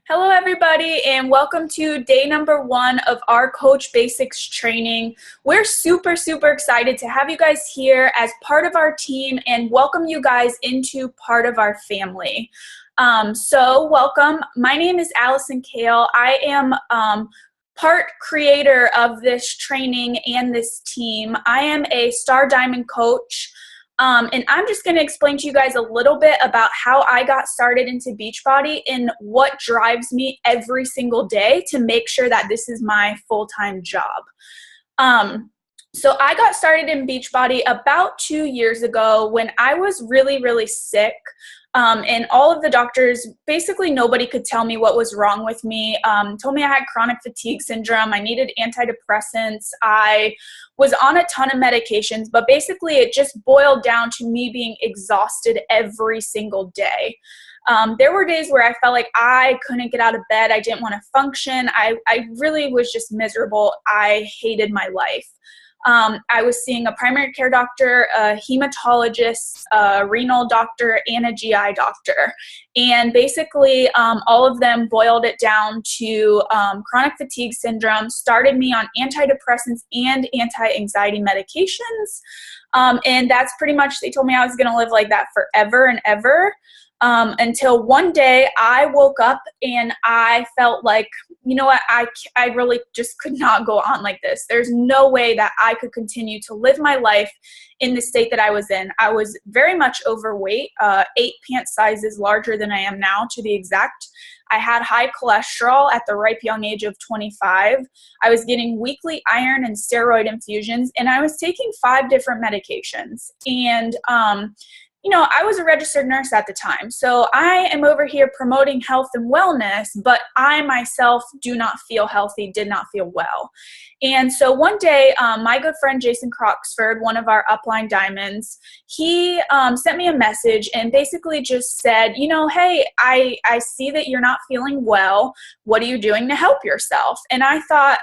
Hello, everybody, and welcome to day number 1 of our Coach Basics training. We're super excited to have you guys here as part of our team and welcome you guys into part of our family. So welcome. My name is Allison Kale. I am part creator of this training and this team. I am a Star Diamond coach. And I'm just going to explain to you guys a little bit about how I got started into Beachbody and what drives me every single day to make sure that this is my full-time job. So I got started in Beachbody about 2 years ago when I was really sick. And all of the doctors, basically nobody could tell me what was wrong with me. Told me I had chronic fatigue syndrome. I needed antidepressants. I was on a ton of medications, but basically it just boiled down to me being exhausted every single day. There were days where I felt like I couldn't get out of bed. I didn't want to function. I really was just miserable. I hated my life. I was seeing a primary care doctor, a hematologist, a renal doctor, and a GI doctor. And basically, all of them boiled it down to chronic fatigue syndrome, started me on antidepressants and anti-anxiety medications. And that's pretty much, they told me I was going to live like that forever and ever. Until one day I woke up and I felt like, you know what, I really just could not go on like this. There's no way that I could continue to live my life in the state that I was in. I was very much overweight, 8 pant sizes larger than I am now, to be exact. I had high cholesterol at the ripe young age of 25. I was getting weekly iron and steroid infusions, and I was taking 5 different medications. And you know, I was a registered nurse at the time, so I am over here promoting health and wellness, but I myself do not feel healthy, did not feel well. And so one day, my good friend Jason Croxford, one of our upline diamonds, he sent me a message and basically just said, you know, hey, I see that you're not feeling well. What are you doing to help yourself? And I thought,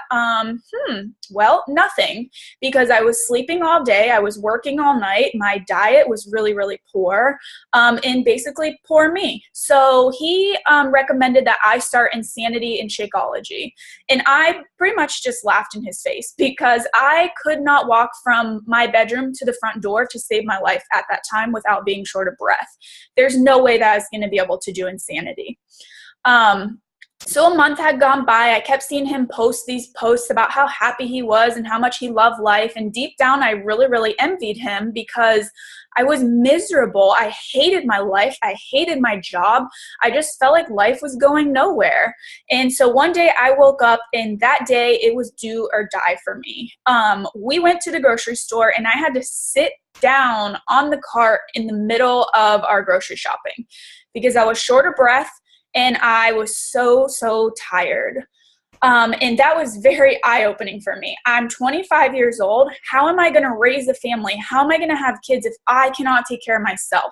well, nothing, because I was sleeping all day. I was working all night. My diet was really poor, and basically poor me. So he recommended that I start Insanity and Shakeology. And I pretty much just laughed in his face because I could not walk from my bedroom to the front door to save my life at that time without being short of breath. There's no way that I was going to be able to do Insanity. So a month had gone by. I kept seeing him post these posts about how happy he was and how much he loved life. And deep down, I really envied him because I was miserable. I hated my life. I hated my job. I just felt like life was going nowhere. And so one day I woke up, and that day it was do or die for me. We went to the grocery store, and I had to sit down on the cart in the middle of our grocery shopping because I was short of breath. And I was so tired. And that was very eye-opening for me. I'm 25 years old. How am I going to raise a family? How am I going to have kids if I cannot take care of myself?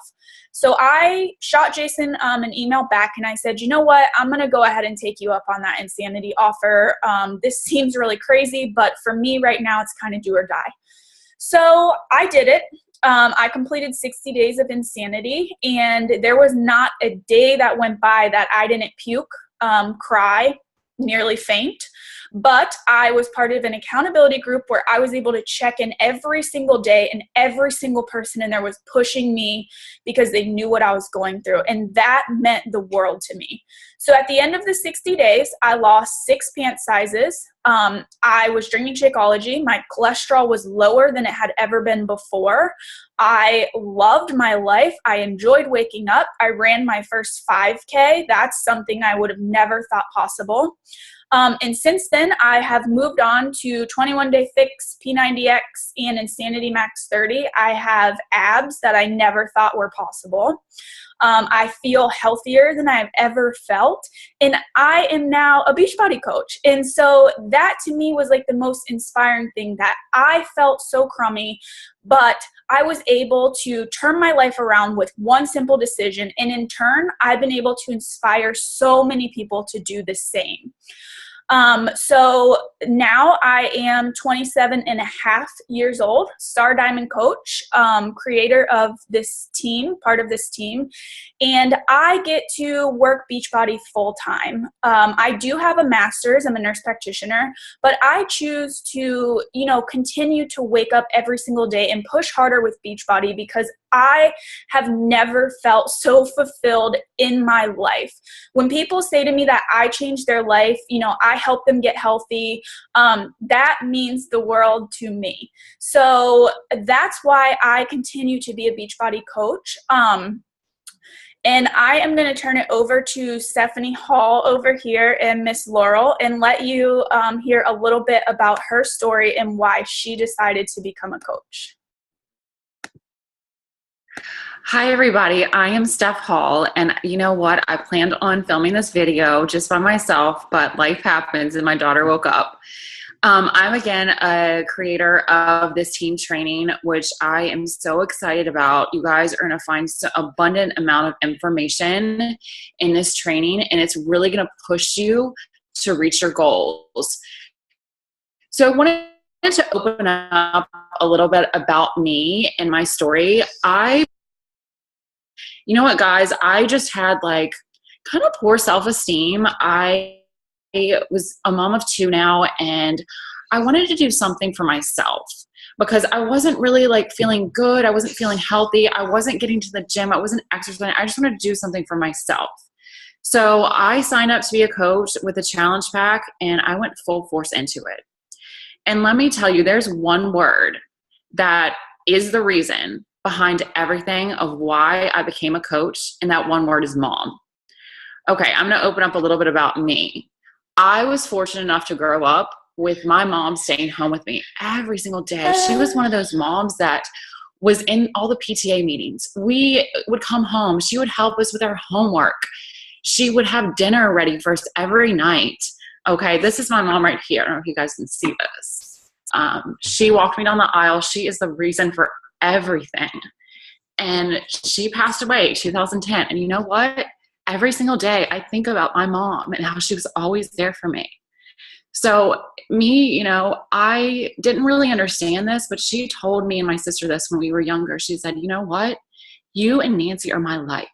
So I shot Jason an email back, and I said, you know what? I'm going to go ahead and take you up on that Insanity offer. This seems really crazy, but for me right now, it's kind of do or die. So I did it. I completed 60 days of Insanity, and there was not a day that went by that I didn't puke, cry, nearly faint. But I was part of an accountability group where I was able to check in every single day, and every single person in there was pushing me because they knew what I was going through. And that meant the world to me. So at the end of the 60 days, I lost 6 pant sizes. I was drinking Shakeology. My cholesterol was lower than it had ever been before. I loved my life. I enjoyed waking up. I ran my first 5K. That's something I would have never thought possible. And since then, I have moved on to 21 Day Fix, P90X, and Insanity Max 30. I have abs that I never thought were possible. I feel healthier than I've ever felt, and I am now a Beachbody coach. And so that to me was like the most inspiring thing, that I felt so crummy, but I was able to turn my life around with one simple decision. And in turn, I've been able to inspire so many people to do the same. So now I am 27 and a half years old, Star Diamond coach, creator of this team, part of this team, and I get to work Beachbody full time. I do have a master's, I'm a nurse practitioner, but I choose to, continue to wake up every single day and push harder with Beachbody because I have never felt so fulfilled in my life. When people say to me that I changed their life, I help them get healthy, that means the world to me. So that's why I continue to be a Beachbody coach. And I am going to turn it over to Stephanie Hall over here and Miss Laurel and let you hear a little bit about her story and why she decided to become a coach. Hi, everybody. I am Steph Hall, and you know what? I planned on filming this video just by myself, but life happens and my daughter woke up. I'm, again, a creator of this team training, which I am so excited about. You guys are going to find an abundant amount of information in this training, and it's really going to push you to reach your goals. So I wanted to open up a little bit about me and my story. You know what, guys? I just had kind of poor self-esteem. I was a mom of two now, and I wanted to do something for myself because I wasn't really feeling good. I wasn't feeling healthy. I wasn't getting to the gym. I wasn't exercising. I just wanted to do something for myself. So I signed up to be a coach with a challenge pack, and I went full force into it. And let me tell you, there's one word that is the reason behind everything of why I became a coach, and that one word is mom. Okay, I'm going to open up a little bit about me. I was fortunate enough to grow up with my mom staying home with me every single day. She was one of those moms that was in all the PTA meetings. We would come home. She would help us with our homework. She would have dinner ready for us every night. Okay, this is my mom right here. I don't know if you guys can see this. She walked me down the aisle. She is the reason for everything. And she passed away in 2010. And you know what? Every single day I think about my mom and how she was always there for me. So me, I didn't really understand this, but she told me and my sister this when we were younger. She said, you know what? You and Nancy are my life.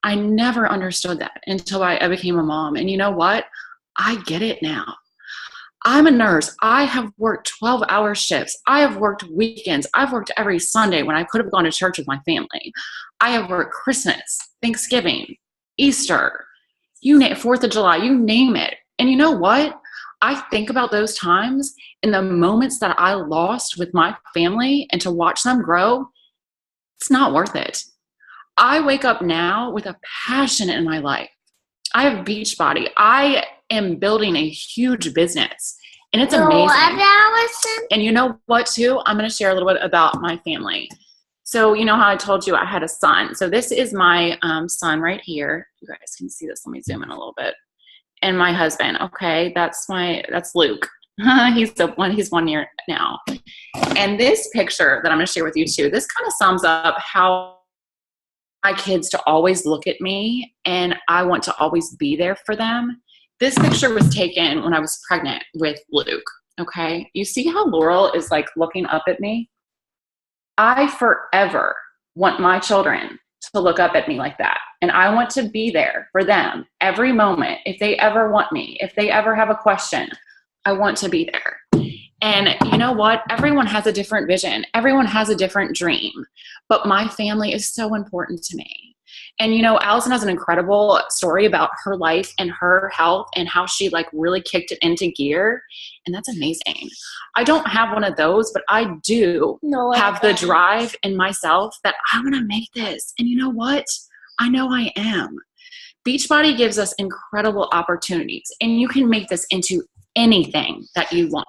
I never understood that until I became a mom. And you know what? I get it now. I'm a nurse. I have worked 12-hour shifts. I have worked weekends. I've worked every Sunday when I could have gone to church with my family. I have worked Christmas, Thanksgiving, Easter, 4th of July, you name it. And you know what? I think about those times and the moments that I lost with my family, and to watch them grow, it's not worth it. I wake up now with a passion in my life. I have Beachbody. I am building a huge business, and it's amazing. And you know what, too? I'm going to share a little bit about my family. So you know how I told you I had a son. So this is my son right here. You guys can see this. Let me zoom in a little bit. And my husband. Okay, that's Luke. He's 1 year now. And this picture that I'm going to share with you too, this kind of sums up how my kids to always look at me, and I want to always be there for them. This picture was taken when I was pregnant with Luke. Okay, you see how Laurel is looking up at me? I forever want my children to look up at me like that. And I want to be there for them every moment. If they ever want me, if they ever have a question, I want to be there. And you know what? Everyone has a different vision. Everyone has a different dream. But my family is so important to me. And Allison has an incredible story about her life and her health and how she really kicked it into gear. And that's amazing. I don't have one of those, but I do have the drive in myself that I want to make this. And you know what? I know I am. Beachbody gives us incredible opportunities, and you can make this into anything that you want.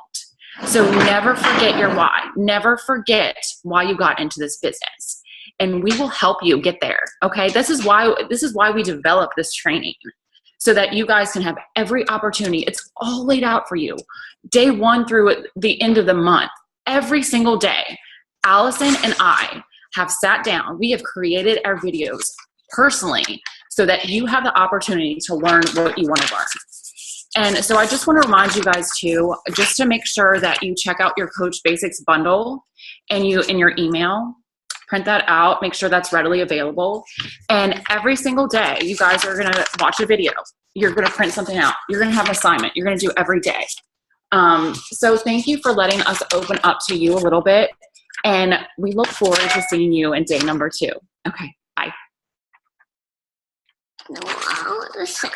So never forget your why. Never forget why you got into this business. And we will help you get there. Okay. This is why we develop this training, so that you guys can have every opportunity. It's all laid out for you. Day 1 through the end of the month, every single day. Allison and I have sat down. We have created our videos personally so that you have the opportunity to learn what you want to learn. And so I just want to remind you guys too, just to make sure that you check out your Coach Basics bundle and you in your email, print that out, make sure that's readily available. And every single day, you guys are going to watch a video. You're going to print something out. You're going to have an assignment. You're going to do every day. So thank you for letting us open up to you a little bit. And we look forward to seeing you in day number 2. Okay, bye. No, I want to say.